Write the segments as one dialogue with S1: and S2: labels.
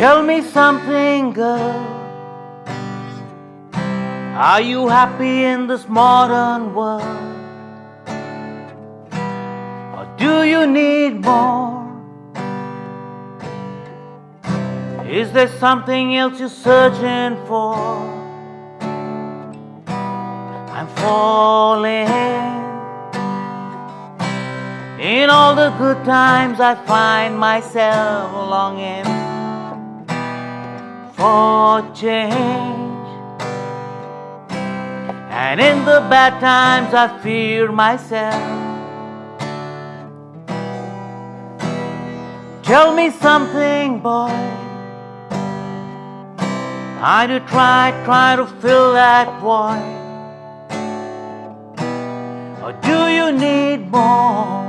S1: Tell me something, girl. Are you happy in this modern world? Or do you need more? Is there something else you're searching for? I'm falling. In all the good times I find myself longing for change. And in the bad times I fear myself. Tell me something, boy. I do try to fill that void. Or do you need more?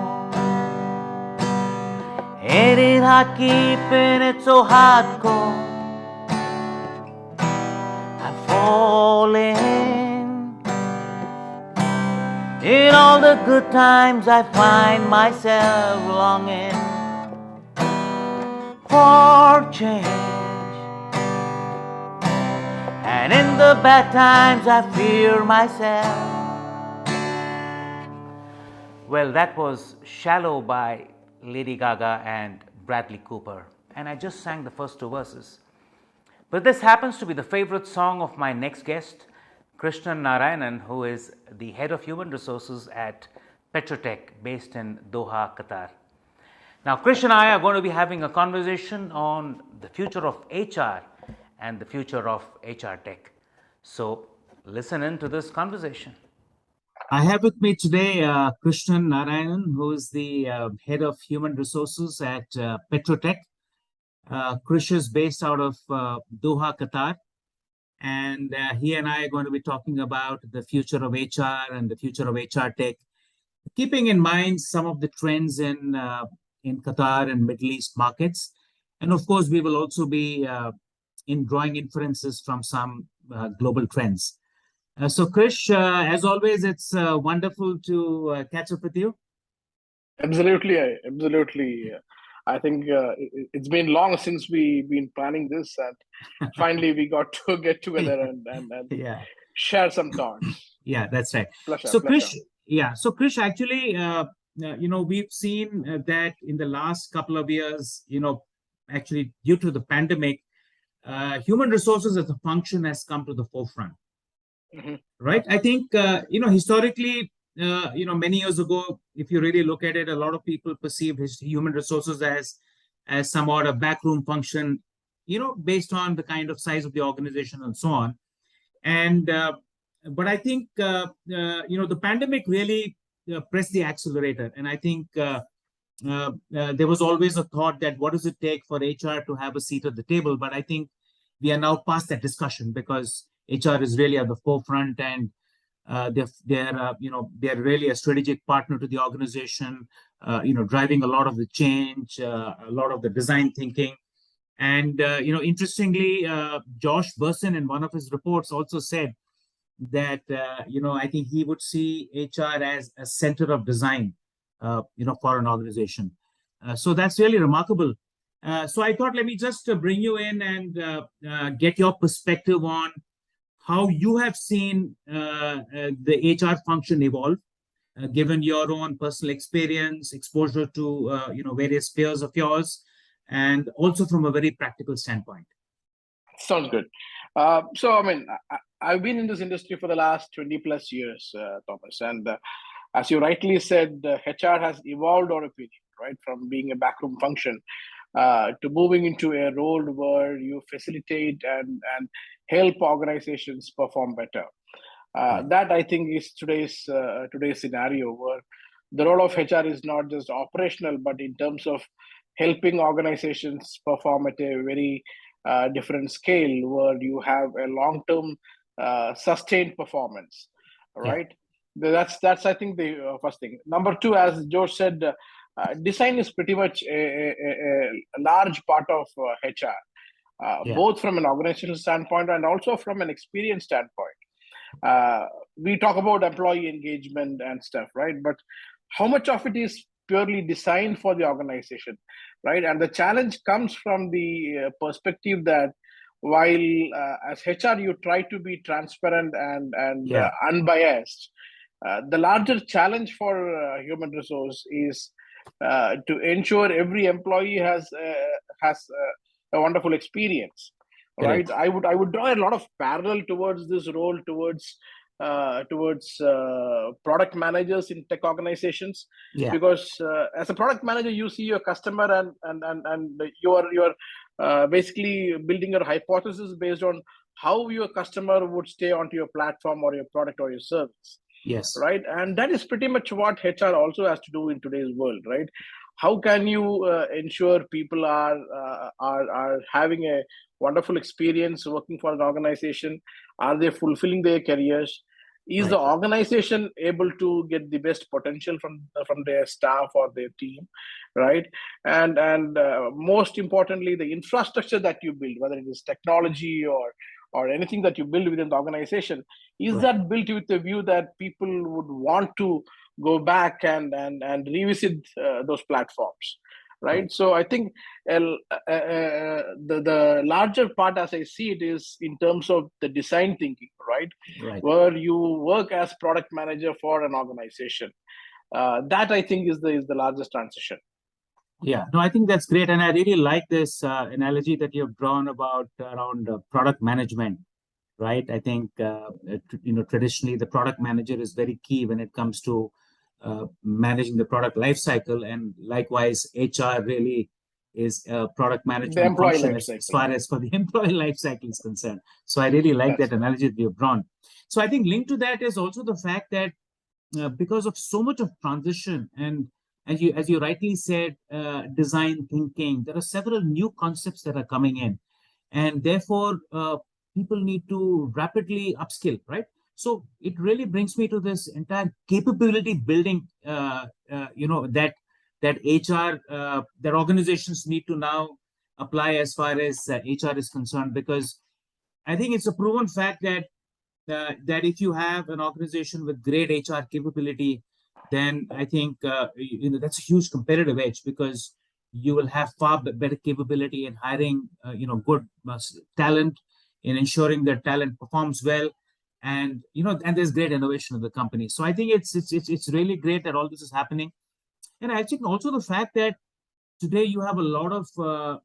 S1: Ain't it hard keeping it so hardcore? I'm falling. In all the good times I find myself longing for change. And in the bad times I fear myself. Well, that was Shallow by Lady Gaga and Bradley Cooper. And I just sang the first two verses. But this happens to be the favorite song of my next guest, Krishnan Narayanan, who is the head of human resources at Petrotec, based in Doha, Qatar. Now, Krish and I are going to be having a conversation on the future of HR and the future of HRTech. So, listen in to this conversation. I have with me today Krishnan Narayanan, who is the head of human resources at Petrotec. Krish is based out of Doha, Qatar. And he and I are going to be talking about the future of HR and the future of HRTech, keeping in mind some of the trends in Qatar and Middle East markets. And of course, we will also be drawing inferences from some global trends. So Krish, as always, it's wonderful to catch up with you.
S2: Absolutely. I think it's been long since we've been planning this, and finally we got to get together and
S1: Yeah.
S2: share some thoughts.
S1: Yeah, that's right.
S2: Pleasure.
S1: Krish, actually, we've seen that in the last couple of years, actually due to the pandemic, human resources as a function has come to the forefront. Mm-hmm. Right? I think, historically, many years ago, if you really look at it, a lot of people perceived human resources as somewhat a backroom function, based on the kind of size of the organization and so on. And but I think the pandemic really pressed the accelerator, and I think there was always a thought that what does it take for HR to have a seat at the table? But I think we are now past that discussion, because HR is really at the forefront, and they're really a strategic partner to the organization, driving a lot of the change, a lot of the design thinking. And interestingly, Josh Bersin in one of his reports also said that I think he would see HR as a center of design, for an organization. So that's really remarkable. So I thought, let me just bring you in and get your perspective on how you have seen the HR function evolve, given your own personal experience, exposure to various peers of yours, and also from a very practical standpoint.
S2: Sounds good. So, I mean, I've been in this industry for the last 20 plus years, Thomas, and as you rightly said, HR has evolved on a period, right, from being a backroom function to moving into a role where you facilitate and help organizations perform better. That, I think, is today's scenario, where the role of HR is not just operational, but in terms of helping organizations perform at a very different scale, where you have a long-term sustained performance, right? Yeah. That's I think the first thing. Number two, as George said, design is pretty much a large part of HR, both from an organizational standpoint and also from an experience standpoint. We talk about employee engagement and stuff, right? But how much of it is purely designed for the organization, right? And the challenge comes from the perspective that while as HR you try to be transparent and unbiased, the larger challenge for human resource is to ensure every employee has a wonderful experience, right?
S1: Correct.
S2: I would draw a lot of parallel towards this role towards product managers in tech organizations,
S1: Yeah.
S2: because as a product manager you see your customer and you're basically building your hypothesis based on how your customer would stay onto your platform or your product or your service,
S1: Yes.
S2: right? And that is pretty much what HR also has to do in today's world, right? How can you ensure people are having a wonderful experience working for an organization? Are they fulfilling their careers? Is the
S1: Right.
S2: organization able to get the best potential from their staff or their team, right? And most importantly, the infrastructure that you build, whether it is technology or anything that you build within the organization, is
S1: Right.
S2: that built with the view that people would want to go back and revisit those platforms,
S1: Right.
S2: right? So I think the larger part, as I see it, is in terms of the design thinking, right?
S1: Right.
S2: Where you work as product manager for an organization. That I think is the largest transition.
S1: Yeah. No, I think that's great, and I really like this analogy that you've drawn about around product management. Right. I think traditionally the product manager is very key when it comes to managing the product life cycle, and likewise HR really is a product
S2: The
S1: management
S2: employee
S1: function
S2: life
S1: as
S2: cycle.
S1: far as for the employee life cycle is concerned. So I really like
S2: That's
S1: that
S2: right.
S1: analogy that you've drawn. So I think linked to that is also the fact that because of so much of transition, and as you rightly said, design thinking, there are several new concepts that are coming in, and therefore people need to rapidly upskill, right? So it really brings me to this entire capability building, that HR, that organizations need to now apply as far as HR is concerned, because I think it's a proven fact that if you have an organization with great HR capability, then I think that's a huge competitive edge, because you will have far better capability in hiring good talent, in ensuring that talent performs well, and there's great innovation in the company. So I think it's really great that all this is happening, and I think also the fact that today you have a lot of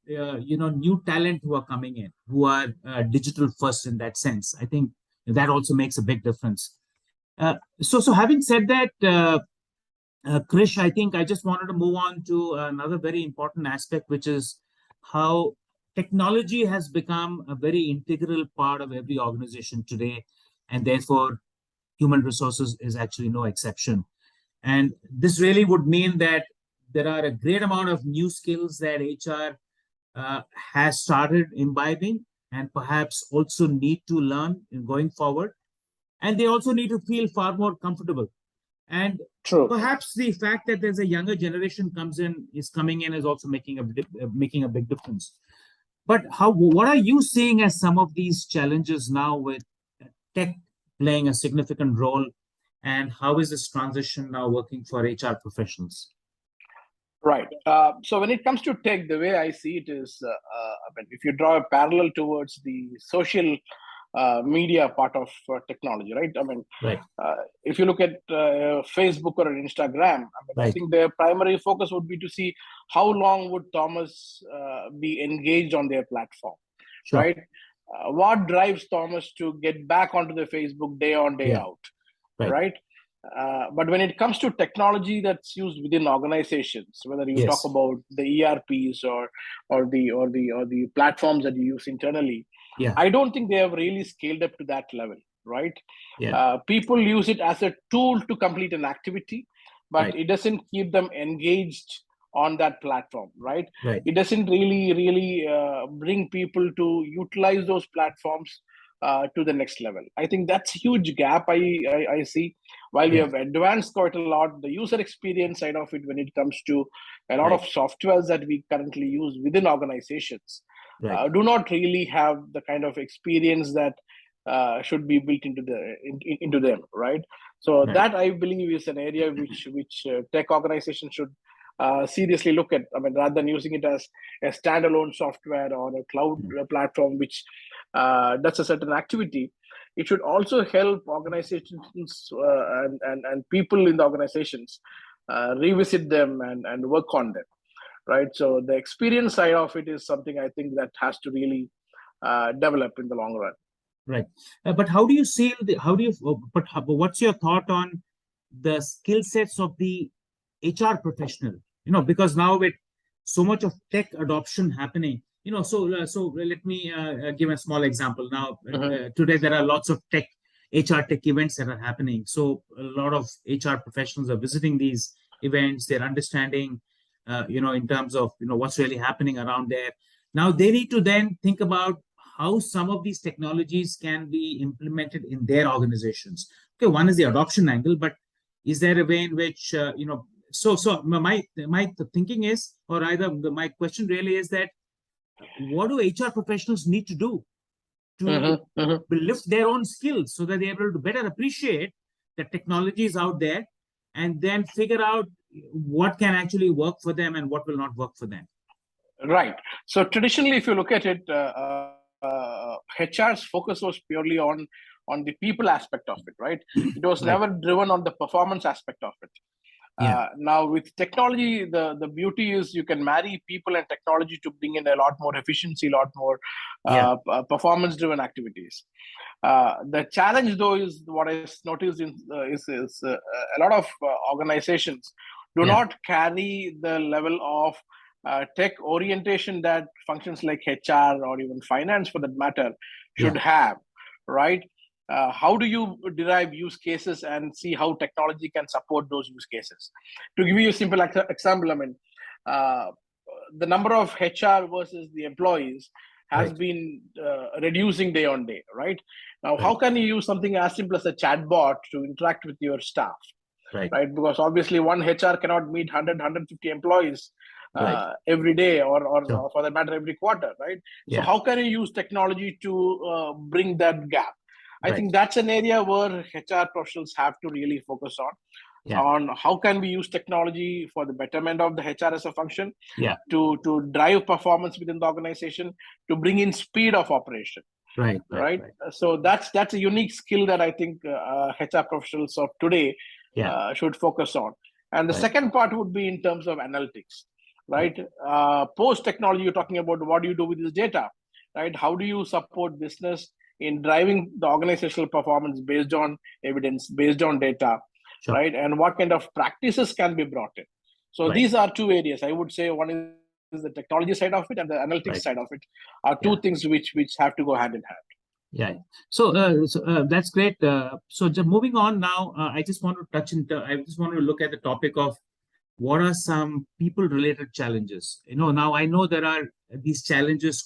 S1: new talent who are coming in, who are digital first in that sense. I think that also makes a big difference. So having said that, Krish, I think I just wanted to move on to another very important aspect, which is how technology has become a very integral part of every organization today, and therefore human resources is actually no exception. And this really would mean that there are a great amount of new skills that HR has started imbibing, and perhaps also need to learn in going forward. And they also need to feel far more comfortable. And
S2: True.
S1: perhaps the fact that there's a younger generation coming in is also making a big difference. But what are you seeing as some of these challenges now with tech playing a significant role, and how is this transition now working for HR professionals?
S2: Right. So when it comes to tech, the way I see it is, I mean, if you draw a parallel towards the social media part of technology, right? I mean,
S1: Right.
S2: if you look at Facebook or Instagram, I mean, I
S1: Right.
S2: think their primary focus would be to see how long would Thomas be engaged on their platform,
S1: Sure.
S2: right? What drives Thomas to get back onto the Facebook day on, day
S1: Yeah.
S2: out,
S1: Right.
S2: right? But when it comes to technology that's used within organizations, whether you talk
S1: Yes.
S2: about the ERPs or the platforms that you use internally,
S1: Yeah.
S2: I don't think they have really scaled up to that level, right?
S1: Yeah.
S2: People use it as a tool to complete an activity, but
S1: Right.
S2: it doesn't keep them engaged on that platform, right?
S1: Right.
S2: It doesn't really bring people to utilize those platforms to the next level. I think that's a huge gap I see. While we
S1: Yeah.
S2: have advanced quite a lot, the user experience side of it, when it comes to a lot of
S1: Right.
S2: softwares that we currently use within organizations,
S1: Right.
S2: do not really have the kind of experience that should be built into them, right? So
S1: Right.
S2: that I believe is an area which tech organizations seriously look at, I mean, rather than using it as a standalone software or a cloud platform which does a certain activity, it should also help organizations and people in the organizations revisit them and work on them, right? So the experience side of it is something I think that has to really develop in the long run.
S3: Right. But how do you see what's your thought on the skill sets of the HR professional? Because now with so much of tech adoption happening, so let me give a small example. Now, today there are lots of HRTech events that are happening. So a lot of HR professionals are visiting these events. They're understanding, in terms of, what's really happening around there. Now they need to then think about how some of these technologies can be implemented in their organizations. Okay, one is the adoption angle, but is there a way in which, so my thinking is, or either my question really is that, what do HR professionals need to do to lift their own skills so that they're able to better appreciate the technologies out there and then figure out what can actually work for them and what will not work for them?
S2: Right. So traditionally, if you look at it, HR's focus was purely on the people aspect of it, right? It was never driven on the performance aspect of it. Now with technology, the beauty is you can marry people and technology to bring in a lot more efficiency, a lot more performance-driven activities. The challenge, though, is what I noticed is a lot of organizations do not carry the level of tech orientation that functions like HR or even finance, for that matter, should have, right? How do you derive use cases and see how technology can support those use cases? To give you a simple example, I mean, the number of HR versus the employees has been reducing day on day, right? Now, how can you use something as simple as a chatbot to interact with your staff, right? Because obviously one HR cannot meet 100, 150 employees every day or for that matter, every quarter, right? So how can you use technology to bring that gap? I think that's an area where HR professionals have to really focus on how can we use technology for the betterment of the HR as a function, to drive performance within the organization, to bring in speed of operation. Right. So that's a unique skill that I think HR professionals of today should focus on. And the second part would be in terms of analytics, right? Post technology, you're talking about what do you do with this data, right? How do you support business in driving the organizational performance based on evidence, based on data, right? And what kind of practices can be brought in? So these are two areas. I would say one is the technology side of it and the analytics side of it are two things which have to go hand in hand.
S3: So that's great. So just moving on now, I just want to I just want to look at the topic of what are some people-related challenges. Now I know these challenges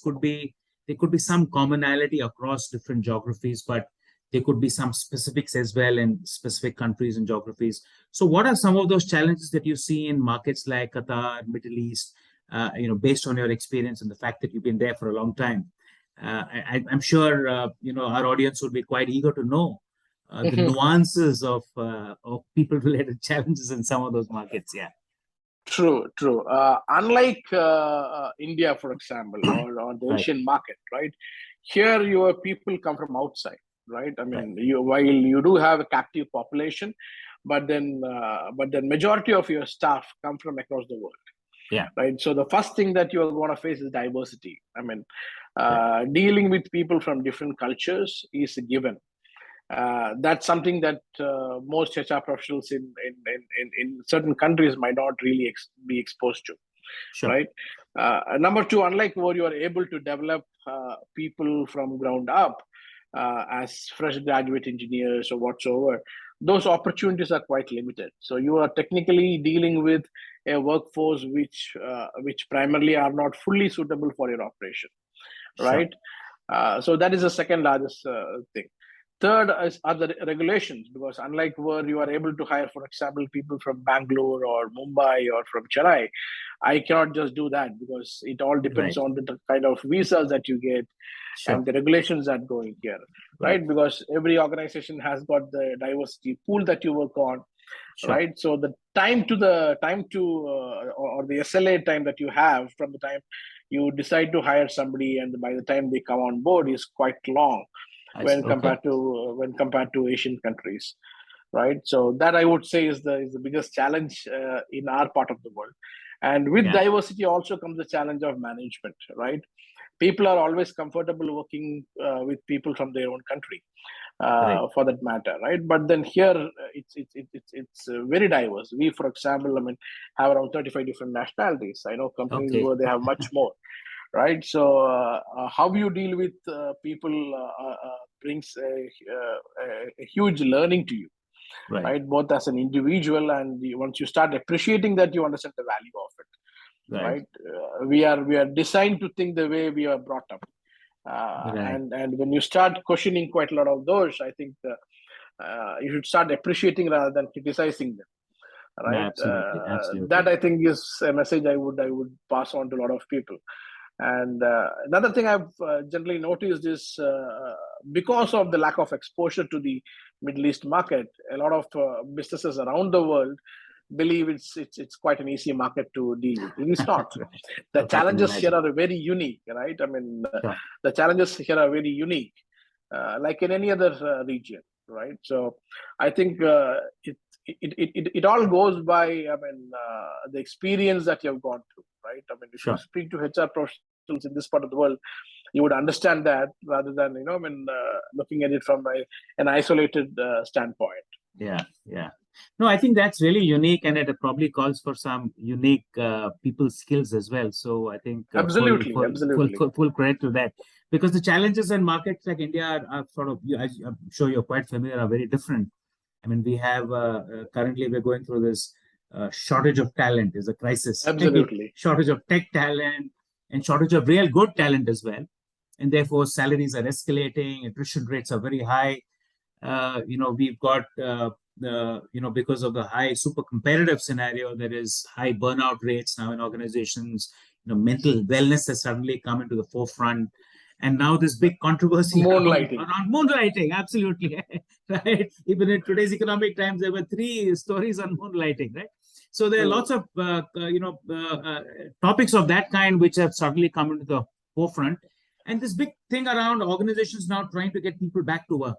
S3: there could be some commonality across different geographies, but there could be some specifics as well in specific countries and geographies. So what are some of those challenges that you see in markets like Qatar, Middle East, based on your experience and the fact that you've been there for a long time? I'm sure, our audience would be quite eager to know the nuances of people-related challenges in some of those markets.
S2: True. Unlike India, for example, or the Asian market, right? Here, your people come from outside, right? I mean, while you do have a captive population, but then majority of your staff come from across the world. Right. So the first thing that you are going to face is diversity. I mean, dealing with people from different cultures is a given. That's something that most HR professionals in certain countries might not really be exposed to, right? Number two, unlike where you are able to develop people from ground up as fresh graduate engineers or whatsoever, those opportunities are quite limited. So you are technically dealing with a workforce which primarily are not fully suitable for your operation, right? So that is the second largest thing. Third are the regulations, because unlike where you are able to hire, for example, people from Bangalore or Mumbai or from Chennai, I cannot just do that because it all depends on the kind of visas that you get and the regulations that go in here, right? Because every organization has got the diversity pool that you work on.
S3: Sure.
S2: right? So the time to or the SLA time that you have from the time you decide to hire somebody and by the time they come on board is quite long when compared to Asian countries, right? So that I would say is the biggest challenge in our part of the world. And with diversity also comes the challenge of management, right? People are always comfortable working with people from their own country, for that matter, right? But then here it's very diverse. We, for example, I mean, have around 35 different nationalities. I know companies where they have much more, right? So how you deal with people brings a huge learning to you, right? Both as an individual and once you start appreciating that, you understand the value of it, right? We are designed to think the way we are brought up, and when you start questioning quite a lot of those, I think you should start appreciating rather than criticizing them, right?
S3: Absolutely.
S2: That I think is a message I would pass on to a lot of people. And another thing I've generally noticed is because of the lack of exposure to the Middle East market, a lot of businesses around the world believe it's quite an easy market to deal with. It is not. The challenges here are very unique, right? I mean, the challenges here are very unique, like in any other region, right? So I think it all goes by, I mean, the experience that you've gone through, right? I mean, if you speak to HR professionals in this part of the world, you would understand that rather than, I mean, looking at it from an isolated standpoint.
S3: Yeah. No, I think that's really unique, and it probably calls for some unique people skills as well. So I think
S2: absolutely.
S3: Full credit to that, because the challenges in markets like India are sort of, I'm sure you're quite familiar, are very different. I mean, we have currently we're going through this shortage of talent is a crisis.
S2: Absolutely.
S3: Shortage of tech talent and shortage of real good talent as well, and therefore salaries are escalating, attrition rates are very high. We've got because of the high super competitive scenario, there is high burnout rates now in organizations. Mental wellness has suddenly come into the forefront, and now this big controversy around moonlighting. Absolutely. Right. Even in today's Economic Times, there were 3 stories on moonlighting, right? So there are lots of topics of that kind which have suddenly come into the forefront, and this big thing around organizations now trying to get people back to work.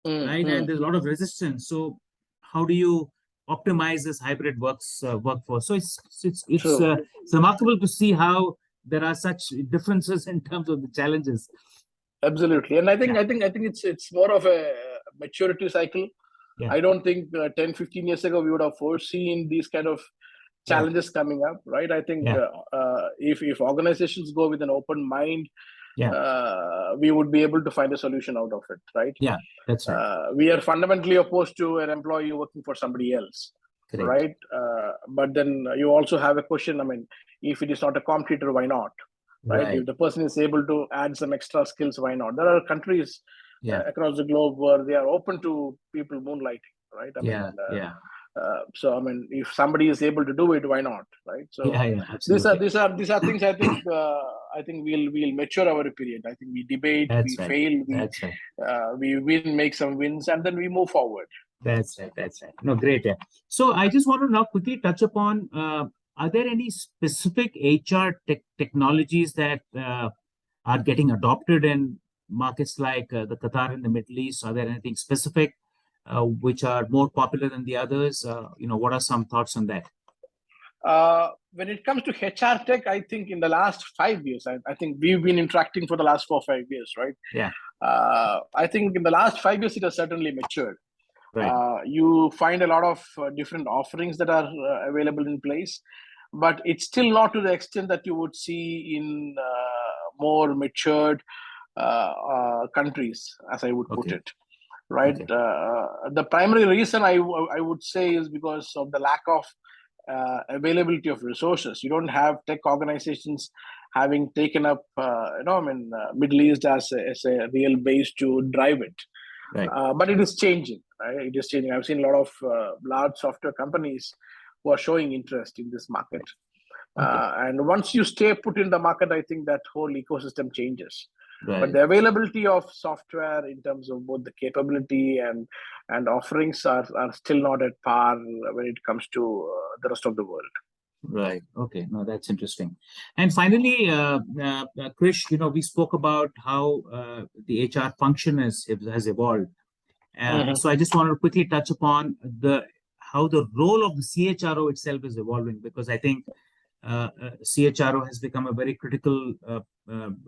S3: Right, and there's a lot of resistance. So, how do you optimize this hybrid workforce? So it's remarkable to see how there are such differences in terms of the challenges.
S2: Absolutely, and I think it's more of a maturity cycle. I don't think 10-15 years ago we would have foreseen these kind of challenges coming up, right? I think if organizations go with an open mind, we would be able to find a solution out of it, right?
S3: Yeah, that's right.
S2: We are fundamentally opposed to an employee working for somebody else, right? But then you also have a question. I mean, if it is not a competitor, why not? Right? If the person is able to add some extra skills, why not? There are countries across the globe where they are open to people moonlighting, right? I mean, so I mean, if somebody is able to do it, why not, right? So these are things I think we'll mature over a period. I think we debate, we fail, we win, make some wins, and then we move forward.
S3: That's right. No, great. So I just want to now quickly touch upon, are there any specific HR technologies that are getting adopted in markets like the Qatar and the Middle East? Are there anything specific which are more popular than the others? What are some thoughts on that?
S2: When it comes to HRTech, I think in the last 5 years, I think we've been interacting for the last 4 or 5 years, right?
S3: Yeah.
S2: I think in the last 5 years, it has certainly matured.
S3: Right.
S2: You find a lot of different offerings that are available in place, but it's still not to the extent that you would see in more matured countries, as I would put it. Right. The primary reason I would say is because of the lack of availability of resources. You don't have tech organizations having taken up, Middle East as a real base to drive it.
S3: Right.
S2: But it is changing. Right? It is changing. I've seen a lot of large software companies who are showing interest in this market. And once you stay put in the market, I think that whole ecosystem changes. But the availability of software in terms of both the capability and offerings are still not at par when it comes to the rest of the world.
S3: Right. Okay. No, that's interesting. And finally, Krish, we spoke about how the HR function has evolved. So I just wanted to quickly touch upon how the role of the CHRO itself is evolving, because I think CHRO has become a very critical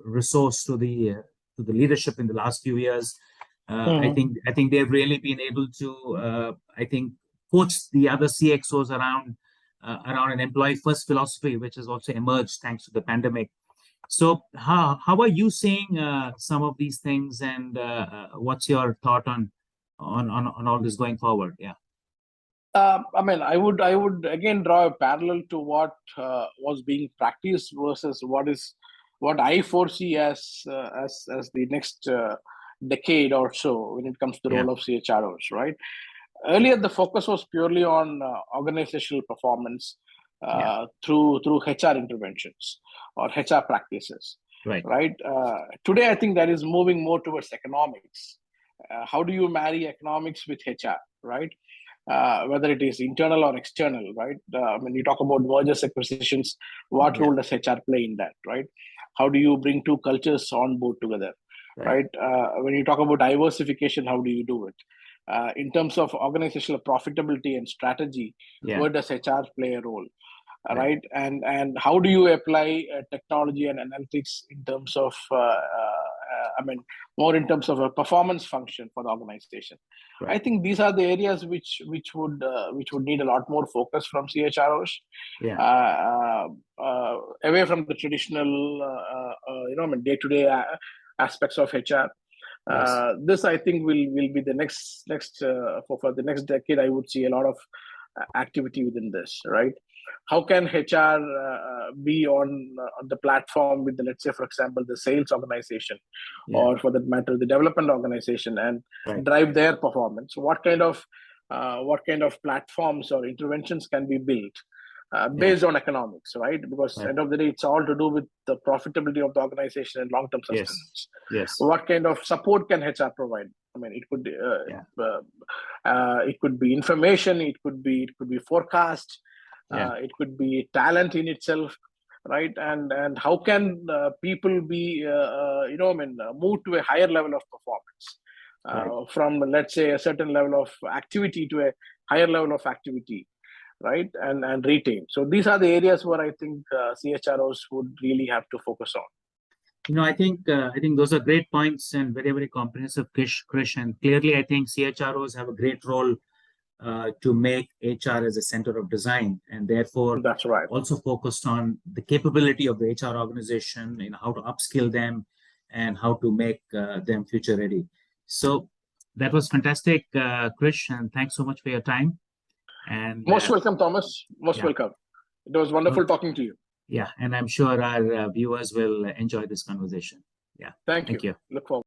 S3: resource to the leadership in the last few years. I think they've really been able to coach the other CXOs around an employee first philosophy, which has also emerged thanks to the pandemic. So how are you seeing some of these things, and what's your thought on all this going forward? Yeah.
S2: I would again draw a parallel to what was being practiced versus what I foresee as the next decade or so when it comes to the role of CHROs, right? Earlier, the focus was purely on organizational performance through HR interventions or HR practices, right? Today, I think that is moving more towards economics. How do you marry economics with HR, right? Whether it is internal or external, right? When you talk about mergers, acquisitions, what role does HR play in that, right? How do you bring two cultures on board together, right? When you talk about diversification, how do you do it? In terms of organizational profitability and strategy, where does HR play a role, right? And how do you apply technology and analytics in terms of, more in terms of a performance function for the organization? I think these are the areas which would need a lot more focus from CHROs, away from the traditional, day-to-day aspects of HR. This, I think, will be the next for the next decade. I would see a lot of activity within this, right? How can HR be on the platform with let's say, for example, the sales organization, or for that matter, the development organization, and drive their performance? What kind of platforms or interventions can be built based on economics, right? Because at the end of the day, it's all to do with the profitability of the organization and long-term sustenance. What kind of support can HR provide? It could it could be information, it could be forecast, it could be talent in itself, right? And how can people be move to a higher level of performance from, let's say, a certain level of activity to a higher level of activity, right? And retain. So these are the areas where I think CHROs would really have to focus on.
S3: I think those are great points and very, very comprehensive, Krish. And clearly, I think CHROs have a great role to make HR as a center of design, and therefore
S2: that's right.
S3: Also focused on the capability of the HR organization, how to upskill them and how to make them future ready. So that was fantastic, Krish, and thanks so much for your time. And
S2: most welcome, Thomas. Most welcome. It was wonderful talking to you.
S3: Yeah, and I'm sure our viewers will enjoy this conversation. Yeah.
S2: Thank you. Look forward.